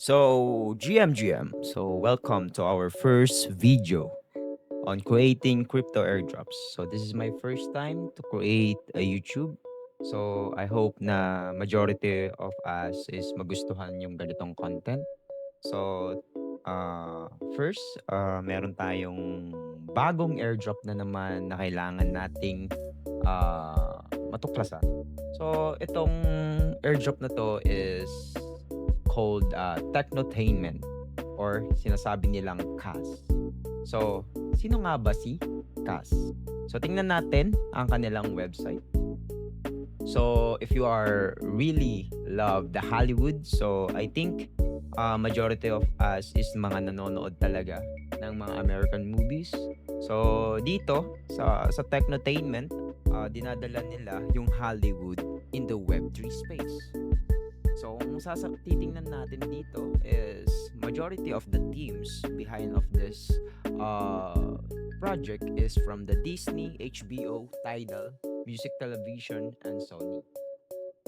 So, GM, so welcome to our first video on creating crypto airdrops. So, this is my first time to create a YouTube. So, I hope na majority of us is magustuhan yung ganitong content. So, first, meron tayong bagong airdrop na naman na kailangan nating matuklasan. So, itong airdrop na to is called Technotainment or sinasabi nilang CAS. So, sino nga ba si CAS? So, tingnan natin ang kanilang website. So, if you are really love the Hollywood, so I think majority of us is mga nanonood talaga ng mga American movies. So, dito sa Technotainment, dinadala nila yung Hollywood in the Web3 space. So, kung titingnan natin dito is majority of the teams behind of this project is from the Disney, HBO, Tidal, Music Television, and Sony.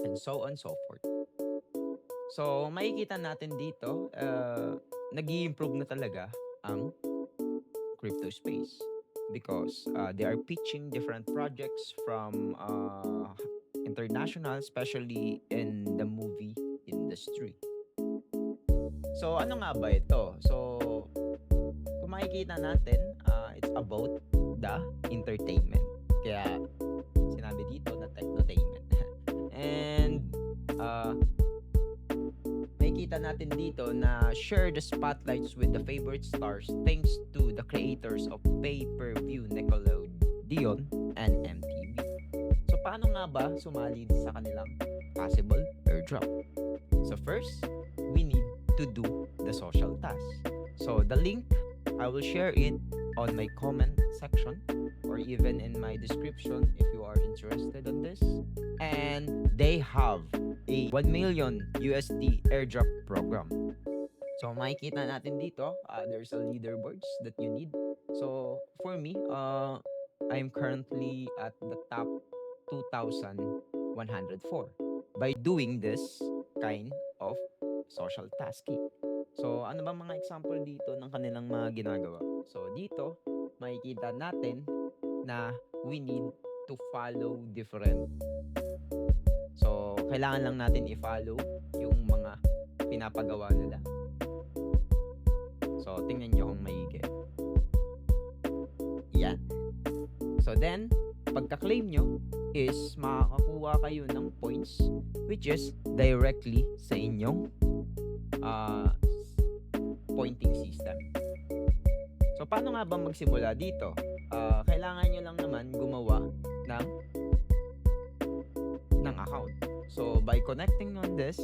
And so on and so forth. So, makikita natin dito, nag-i-improve na talaga ang crypto space because they are pitching different projects from international, especially in the movie industry. So, ano nga ba ito? So, kung makikita natin, it's about the entertainment. Kaya, sinabi dito na technotainment. And, makikita natin dito na share the spotlights with the favorite stars thanks to the creators of pay-per-view Nickelodeon and MTV. So, paano nga ba sumali sa kanilang possible airdrop? So, first, we need to do the social task. So, the link, I will share it on my comment section or even in my description if you are interested on this. And they have a 1 million USD airdrop program. So, makikita natin dito, there's a leaderboards that you need. So, for me, I'm currently at the top 2,104 by doing this kind of social tasking. So, ano ba mga example dito ng kanilang mga ginagawa? So, dito, makikita natin na we need to follow different. So, kailangan lang natin i-follow yung mga pinapagawa nila. So, tingnan nyo kung maigi. Yan. So, then, pagka-claim nyo is makakakuha kayo ng points which is directly sa inyong pointing system. So, paano nga ba magsimula dito? Kailangan nyo lang naman gumawa ng account. So, by connecting on this,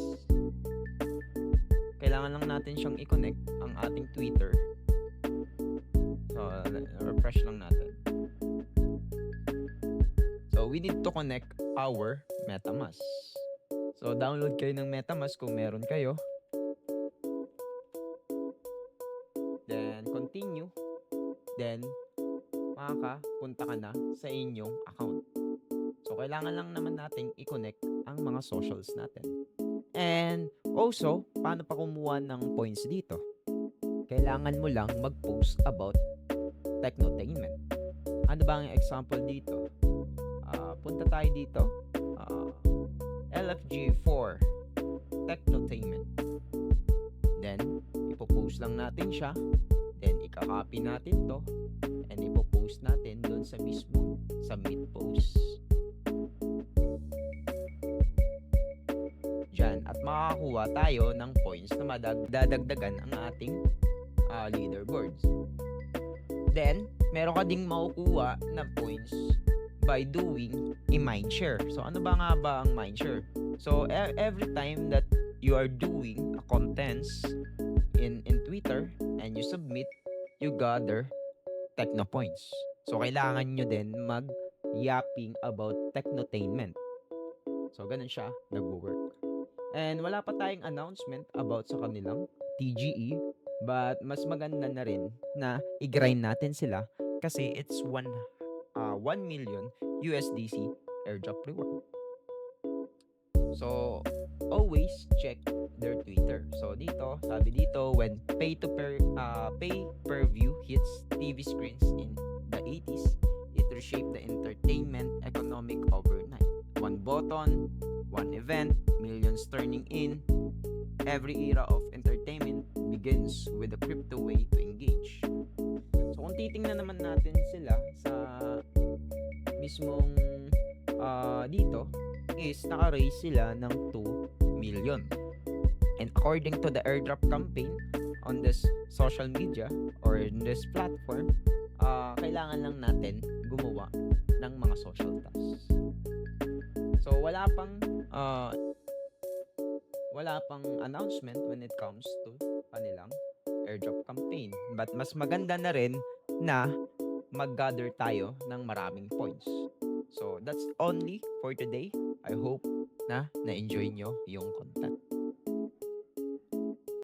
kailangan lang natin siyang i-connect ang ating Twitter. So, refresh lang natin. So, we need to connect our MetaMask. So, download kayo ng MetaMask kung meron kayo. Then, continue. Then, makakapunta ka na sa inyong account. So, kailangan lang naman nating i-connect ang mga socials natin. And, also, paano pa kumuha ng points dito? Kailangan mo lang mag-post about Technotainment. Ano ba ang example dito? Punta tayo dito. LFG4 Technotainment. Then, ipopost lang natin siya. Then, ika-copy natin to. And ipopost natin doon sa mismo submit post. Diyan. At makakakuha tayo ng points na madadagdagan ang ating leaderboards. Then, meron ka ding makukuha na points by doing a mindshare. So, ano ba nga ba ang mindshare? So, every time that you are doing a contents in Twitter and you submit, you gather techno points. So, kailangan nyo din mag-yapping about technotainment. So, ganun siya nag-work. And wala pa tayong announcement about sa kanilang TGE, but mas maganda na rin na i-grind natin sila kasi it's 1 million USDC airdrop reward. So, always check their Twitter. So dito, sabi dito, when pay per view hits TV screens in the 80s, it reshaped the entertainment economic overnight. One button, one event, millions turning in. Every era of entertainment begins with a crypto way to engage. So kung titingnan naman natin sila sa mismong dito is naka-raise sila ng 2 million. And according to the airdrop campaign on this social media or in this platform, kailangan lang natin gumawa ng mga social tasks. So wala pang announcement when it comes to kanilang airdrop campaign. But mas maganda na rin na mag-gather tayo ng maraming points. So that's only for today. I hope na na-enjoy nyo yung content.